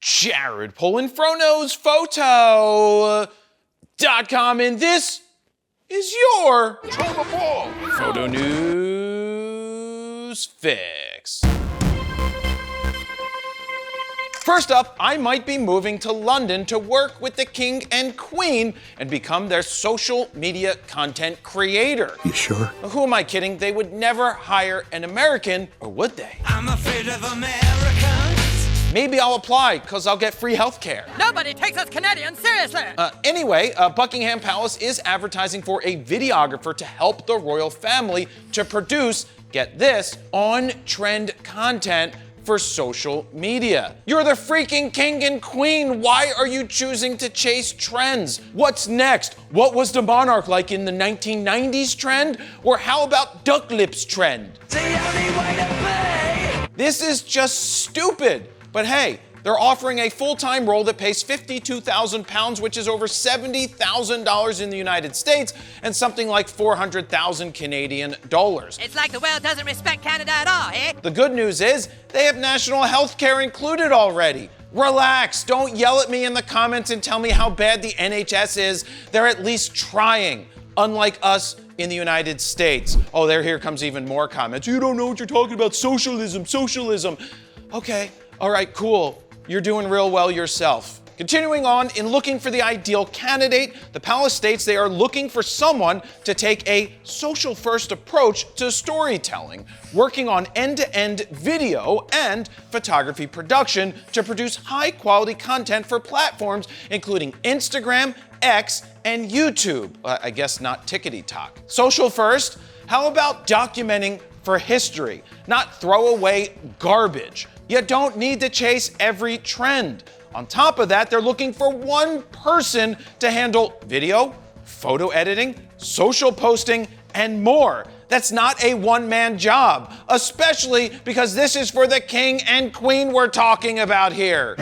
Jared Polin, FroKnowsPhoto.com, and this is your Photo News Fix. First up, I might be moving to London to work with the King and Queen and become their social media content creator. You sure? Who am I kidding? They would never hire an American, or would they? I'm afraid of Americans. Maybe I'll apply, because I'll get free healthcare. Nobody takes us Canadians seriously. Anyway, Buckingham Palace is advertising for a videographer to help the royal family to produce, get this, on-trend content for social media. You're the freaking king and queen. Why are you choosing to chase trends? What's next? What was the monarch like in the 1990s trend? Or how about duck lips trend? The only way to play. This is just stupid. But hey, they're offering a full-time role that pays £52,000, which is over $70,000 in the United States and something like 400,000 Canadian dollars. It's like the world doesn't respect Canada at all, eh? The good news is they have national health care included already. Relax, don't yell at me in the comments and tell me how bad the NHS is. They're at least trying, unlike us in the United States. Oh, here comes even more comments. You don't know what you're talking about, socialism. Okay, all right, cool. You're doing real well yourself. Continuing on, in looking for the ideal candidate, the palace states they are looking for someone to take a social-first approach to storytelling, working on end-to-end video and photography production to produce high-quality content for platforms including Instagram, X, and YouTube. I guess not tickety-tock. Social first, how about documenting for history, not throwaway garbage? You don't need to chase every trend. On top of that, they're looking for one person to handle video, photo editing, social posting, and more. That's not a one-man job, especially because this is for the king and queen we're talking about here.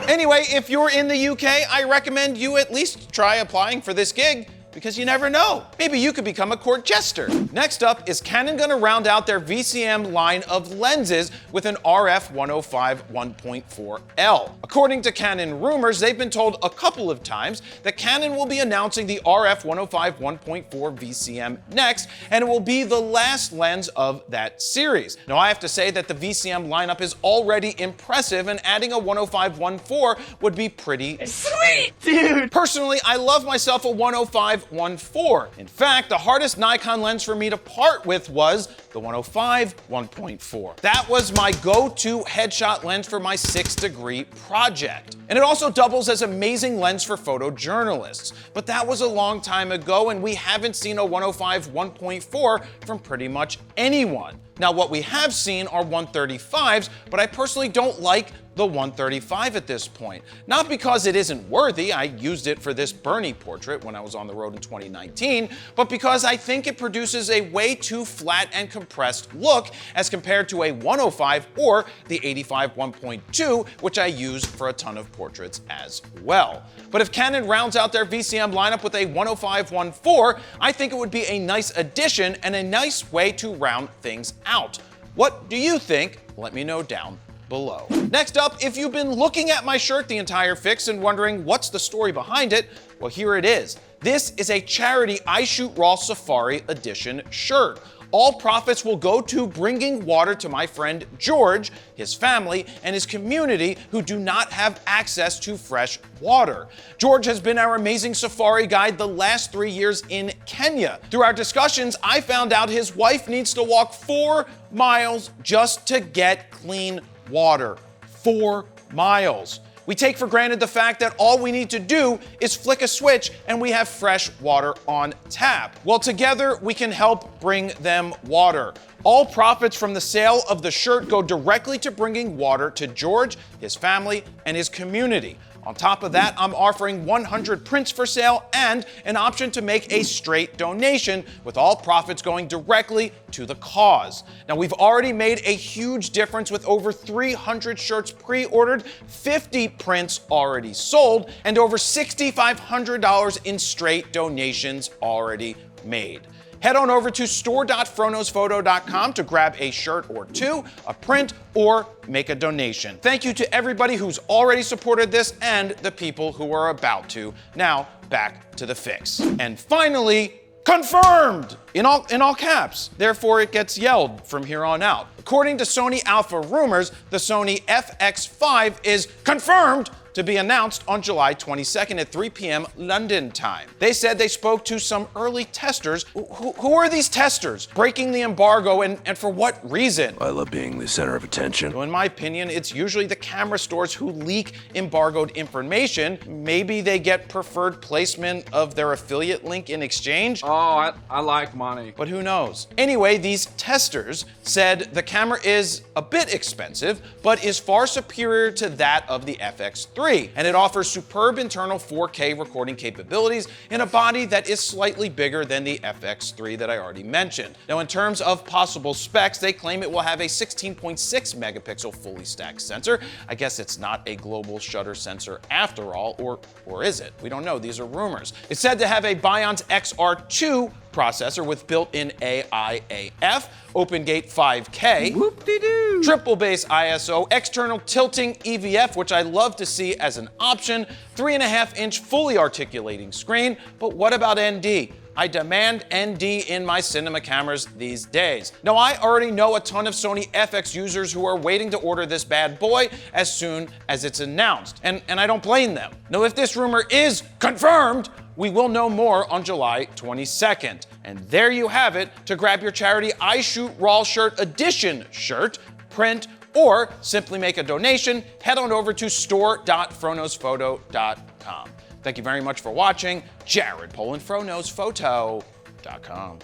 Anyway, if you're in the UK, I recommend you at least try applying for this gig, because you never know. Maybe you could become a court jester. Next up, is Canon gonna round out their VCM line of lenses with an RF 105 1.4L? According to Canon Rumors, they've been told a couple of times that Canon will be announcing the RF 105 1.4 VCM next, and it will be the last lens of that series. Now, I have to say that the VCM lineup is already impressive, and adding a 105 1.4 would be pretty Sweet, dude. Personally, I love myself a 105 1.4. In fact, the hardest Nikon lens for me to part with was the 105 1.4. That was my go-to headshot lens for my 6-degree project. And it also doubles as amazing lens for photojournalists. But that was a long time ago, and we haven't seen a 105 1.4 from pretty much anyone. Now, what we have seen are 135s, but I personally don't like the 135 at this point. Not because it isn't worthy, I used it for this Bernie portrait when I was on the road in 2019, but because I think it produces a way too flat and compressed look as compared to a 105 or the 85 1.2, which I use for a ton of portraits as well. But if Canon rounds out their VCM lineup with a 105 1.4, I think it would be a nice addition and a nice way to round things out. What do you think? Let me know down below. Next up, if you've been looking at my shirt the entire fix and wondering what's the story behind it, well, here it is. This is a charity I Shoot Raw Safari Edition shirt. All profits will go to bringing water to my friend George, his family, and his community who do not have access to fresh water. George has been our amazing safari guide the last 3 years in Kenya. Through our discussions, I found out his wife needs to walk 4 miles just to get clean water. 4 miles. We take for granted the fact that all we need to do is flick a switch and we have fresh water on tap. Well, together we can help bring them water. All profits from the sale of the shirt go directly to bringing water to George, his family, and his community. On top of that, I'm offering 100 prints for sale and an option to make a straight donation, with all profits going directly to the cause. Now, we've already made a huge difference with over 300 shirts pre-ordered, 50 prints already sold, and over $6,500 in straight donations already made. Head on over to store.froknosphoto.com to grab a shirt or two, a print, or make a donation. Thank you to everybody who's already supported this and the people who are about to. Now, back to the fix. And finally, confirmed! In all caps. Therefore, it gets yelled from here on out. According to Sony Alpha Rumors, the Sony FX5 is confirmed to be announced on July 22nd at 3 p.m. London time. They said they spoke to some early testers. Who are these testers? Breaking the embargo, and for what reason? I love being the center of attention. So in my opinion, it's usually the camera stores who leak embargoed information. Maybe they get preferred placement of their affiliate link in exchange. Oh, I like money. But who knows? Anyway, these testers said the camera is a bit expensive, but is far superior to that of the FX3. And it offers superb internal 4K recording capabilities in a body that is slightly bigger than the FX3 that I already mentioned. Now, in terms of possible specs, they claim it will have a 16.6 megapixel fully stacked sensor. I guess it's not a global shutter sensor after all, or is it? We don't know, these are rumors. It's said to have a Bionz XR2 processor with built-in AI/AF, OpenGate 5K, Whoop-de-doo. triple base ISO, external tilting EVF, which I love to see as an option, 3.5-inch fully articulating screen, but what about ND? I demand ND in my cinema cameras these days. Now, I already know a ton of Sony FX users who are waiting to order this bad boy as soon as it's announced, and I don't blame them. Now, if this rumor is confirmed, we will know more on July 22nd. And there you have it. To grab your charity I Shoot Raw Shirt Edition shirt, print, or simply make a donation, head on over to store.froknosphoto.com. Thank you very much for watching. Jared Polin, FroknowsPhoto.com.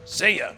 See ya.